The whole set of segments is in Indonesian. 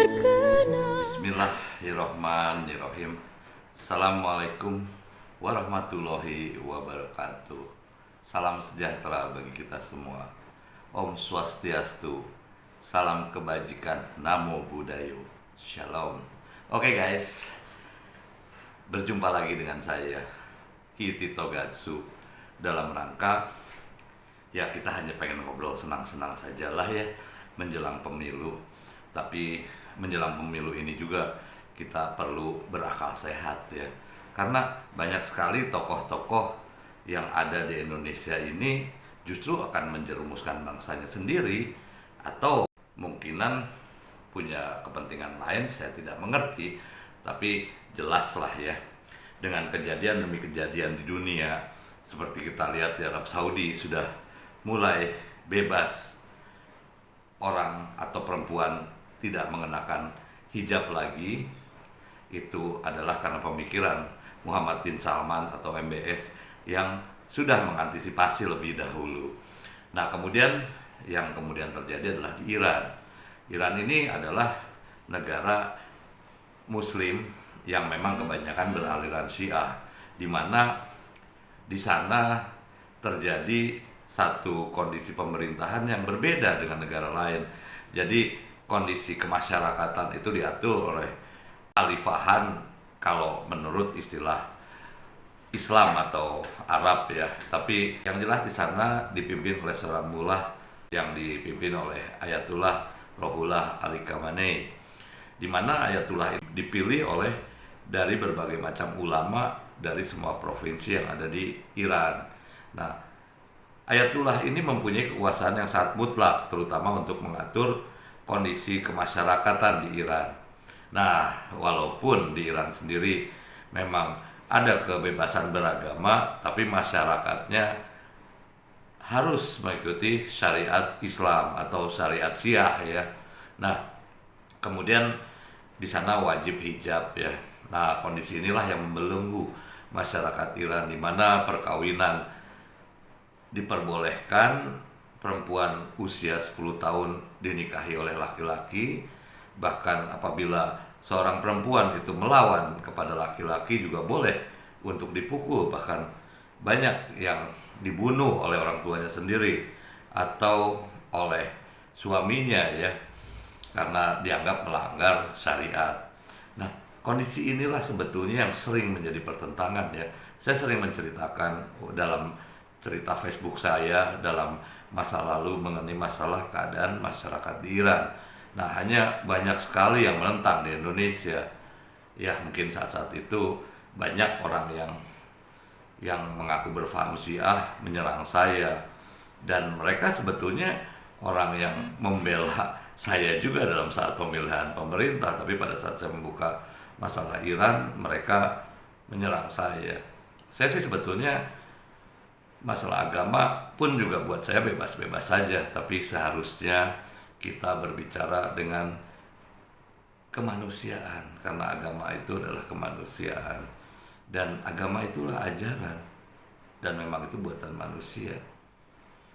Bismillahirrahmanirrahim. Assalamualaikum warahmatullahi wabarakatuh. Salam sejahtera bagi kita semua. Om Swastiastu. Salam kebajikan. Namo Buddhaya. Shalom. Oke guys, berjumpa lagi dengan saya Kiti Togatsu dalam rangka ya kita hanya pengen ngobrol senang-senang sajalah ya menjelang pemilu. Tapi menjelang pemilu ini juga kita perlu berakal sehat ya, karena banyak sekali tokoh-tokoh yang ada di Indonesia ini justru akan menjerumuskan bangsanya sendiri, atau mungkinan punya kepentingan lain, saya tidak mengerti. Tapi jelaslah ya, dengan kejadian demi kejadian di dunia, seperti kita lihat di Arab Saudi sudah mulai bebas orang atau perempuan tidak mengenakan hijab lagi. Itu adalah karena pemikiran Muhammad bin Salman atau MBS yang sudah mengantisipasi lebih dahulu. Nah kemudian yang kemudian terjadi adalah di Iran. Iran ini adalah negara Muslim yang memang kebanyakan beraliran Syiah, di mana di sana terjadi satu kondisi pemerintahan yang berbeda dengan negara lain. Jadi kondisi kemasyarakatan itu diatur oleh khalifahan kalau menurut istilah Islam atau Arab ya. Tapi yang jelas di sana dipimpin oleh seorang mullah yang dipimpin oleh Ayatullah Ruhollah Ali Khamenei, di mana Ayatullah dipilih oleh dari berbagai macam ulama dari semua provinsi yang ada di Iran. Nah, Ayatullah ini mempunyai kekuasaan yang sangat mutlak, terutama untuk mengatur kondisi kemasyarakatan di Iran. Nah, walaupun di Iran sendiri memang ada kebebasan beragama, tapi masyarakatnya harus mengikuti syariat Islam atau syariat Syiah ya. Nah, kemudian di sana wajib hijab ya. Nah, kondisi inilah yang membelenggu masyarakat Iran, di mana perkawinan diperbolehkan, perempuan usia 10 tahun dinikahi oleh laki-laki. Bahkan apabila seorang perempuan itu melawan kepada laki-laki juga boleh untuk dipukul. Bahkan banyak yang dibunuh oleh orang tuanya sendiri atau oleh suaminya ya, karena dianggap melanggar syariat. Nah, kondisi inilah sebetulnya yang sering menjadi pertentangan ya. Saya sering menceritakan dalam cerita Facebook saya dalam masa lalu mengenai masalah keadaan masyarakat di Iran. Nah, hanya banyak sekali yang menentang di Indonesia. Ya, mungkin saat-saat itu banyak orang yang mengaku berfaham Syiah menyerang saya, dan mereka sebetulnya orang yang membela saya juga dalam saat pemilihan pemerintah. Tapi pada saat saya membuka masalah Iran, mereka menyerang saya. Saya sih sebetulnya masalah agama pun juga buat saya bebas-bebas saja, tapi seharusnya kita berbicara dengan kemanusiaan, karena agama itu adalah kemanusiaan, dan agama itulah ajaran, dan memang itu buatan manusia.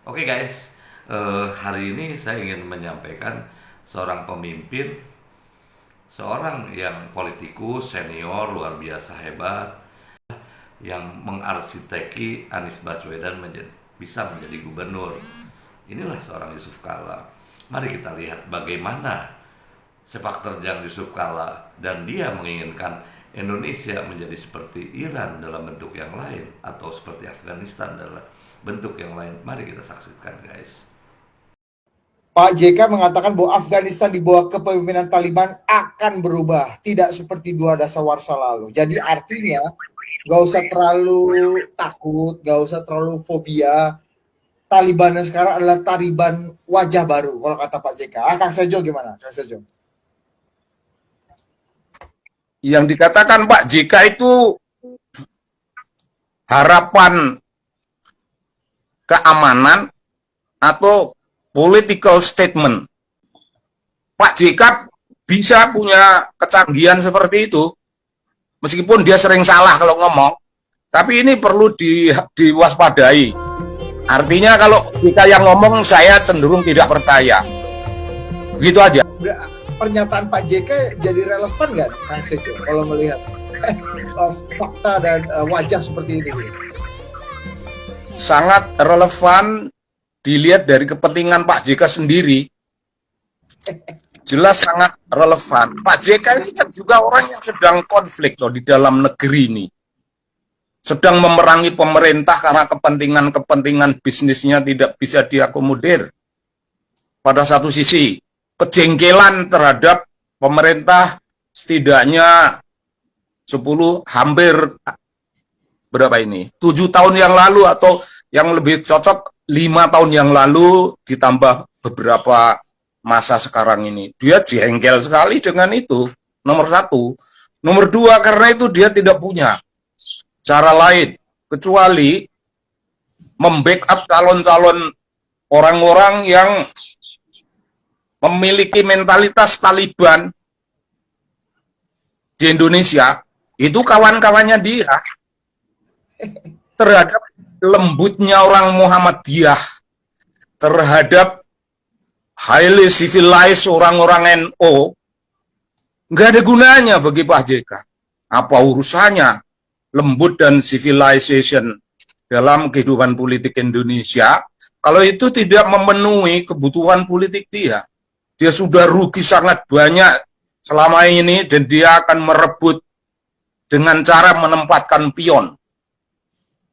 Oke guys, hari ini saya ingin menyampaikan seorang pemimpin, seorang yang politikus senior luar biasa hebat, yang mengarsiteki Anies Baswedan bisa menjadi gubernur. Inilah seorang Yusuf Kalla. Mari kita lihat bagaimana sepak terjang Yusuf Kalla, dan dia menginginkan Indonesia menjadi seperti Iran dalam bentuk yang lain, atau seperti Afghanistan dalam bentuk yang lain. Mari kita saksikan guys. Pak JK mengatakan bahwa Afghanistan di bawah kepemimpinan Taliban akan berubah, tidak seperti 2 dasawarsa lalu. Jadi artinya gak usah terlalu takut, gak usah terlalu fobia. Taliban yang sekarang adalah Taliban wajah baru, kalau kata Pak JK. Kang Sejo gimana? Kang Sejo. Yang dikatakan Pak JK itu harapan keamanan atau political statement. Pak JK bisa punya kecanggihan seperti itu, meskipun dia sering salah kalau ngomong, tapi ini perlu diwaspadai. Artinya kalau kita yang ngomong, saya cenderung tidak percaya. Begitu aja. pernyataan Pak JK jadi relevan nggak, Kang Sejo, kalau melihat fakta dan wajah seperti ini? Sangat relevan dilihat dari kepentingan Pak JK sendiri. Jelas sangat relevan. Pak JK ini kan juga orang yang sedang konflik loh di dalam negeri ini. Sedang memerangi pemerintah karena kepentingan-kepentingan bisnisnya tidak bisa diakomodir. Pada satu sisi, kejengkelan terhadap pemerintah setidaknya 10 hampir berapa ini? 7 tahun yang lalu atau yang lebih cocok 5 tahun yang lalu ditambah beberapa masa sekarang ini. Dia jengkel sekali dengan itu. Nomor satu. Nomor dua, karena itu dia tidak punya cara lain kecuali membackup calon-calon orang-orang yang memiliki mentalitas Taliban di Indonesia. Itu kawan-kawannya dia terhadap lembutnya orang Muhammadiyah, terhadap highly civilized orang-orang NU, nggak ada gunanya bagi Pak JK. Apa urusannya lembut dan civilization dalam kehidupan politik Indonesia kalau itu tidak memenuhi kebutuhan politik dia? Dia sudah rugi sangat banyak selama ini dan dia akan merebut dengan cara menempatkan pion.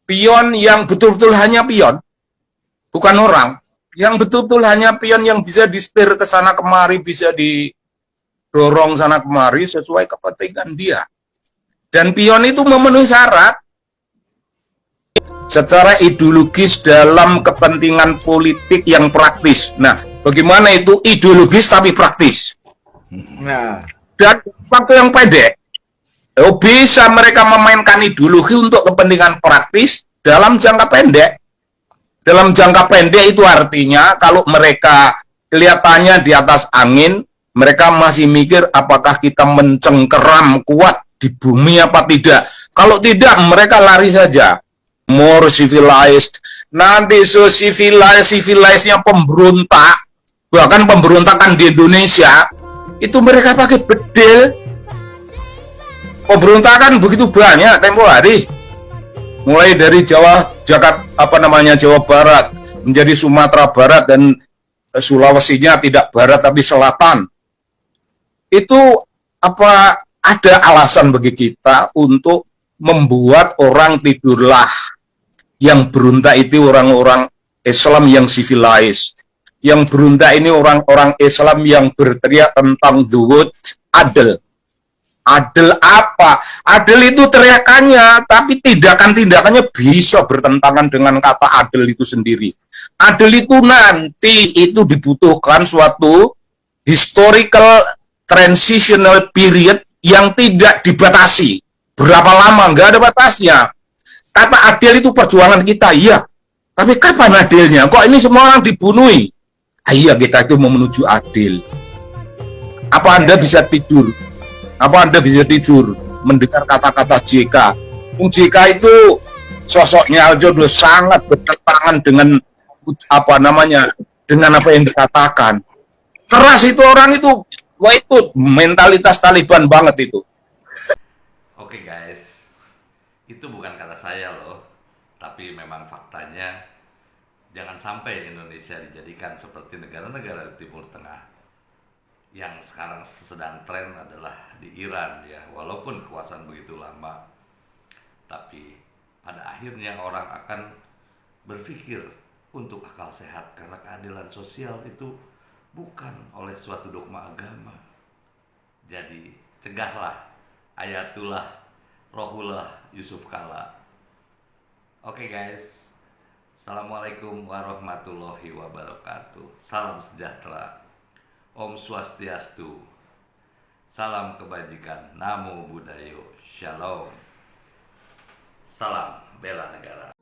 Pion yang betul-betul hanya pion, bukan orang. Yang betul-betul hanya pion yang bisa disetir ke sana kemari, bisa didorong sana kemari sesuai kepentingan dia. Dan pion itu memenuhi syarat secara ideologis dalam kepentingan politik yang praktis. Nah, bagaimana itu ideologis tapi praktis? Nah, Dan waktu yang pendek, bisa mereka memainkan ideologi untuk kepentingan praktis dalam jangka pendek. Dalam jangka pendek itu artinya kalau mereka kelihatannya di atas angin, mereka masih mikir apakah kita mencengkeram kuat di bumi apa tidak. Kalau tidak, mereka lari saja. More civilized. Nanti so civilized-nya pemberontak, bahkan pemberontakan di Indonesia, itu mereka pakai bedil. Pemberontakan begitu banyak tempo hari. Mulai dari Jawa Barat menjadi Sumatera Barat dan Sulawesinya tidak barat tapi selatan. Itu ada alasan bagi kita untuk membuat orang tidurlah. Yang berontak itu orang-orang Islam yang civilized. Yang berontak ini orang-orang Islam yang berteriak tentang the word adil. Adil apa? Adil itu teriakannya, tapi tindakannya bisa bertentangan dengan kata adil itu sendiri. Adil itu nanti itu dibutuhkan suatu historical transitional period yang tidak dibatasi. Berapa lama? Nggak ada batasnya. Kata adil itu perjuangan kita, iya. Tapi kapan adilnya? Kok ini semua orang dibunuhi? Iya, kita itu mau menuju adil. Apa Anda bisa tidur? Apa Anda bisa tidur mendengar kata-kata JK? JK itu sosoknya aja udah sangat bertentangan dengan dengan apa yang dikatakan. Keras itu orang itu, wah itu mentalitas Taliban banget itu. Oke guys, itu bukan kata saya loh, tapi memang faktanya jangan sampai Indonesia dijadikan seperti negara-negara di Timur Tengah. Yang sekarang sedang tren adalah di Iran ya, walaupun kekuasaan begitu lama, tapi pada akhirnya orang akan berpikir untuk akal sehat karena keadilan sosial itu bukan oleh suatu dogma agama. Jadi cegahlah Ayatullah Rohullah Yusuf Kala. Oke guys, Assalamualaikum warahmatullahi wabarakatuh. Salam sejahtera. Om Swastiastu, salam kebajikan, Namo Buddhayo, Shalom, salam bela negara.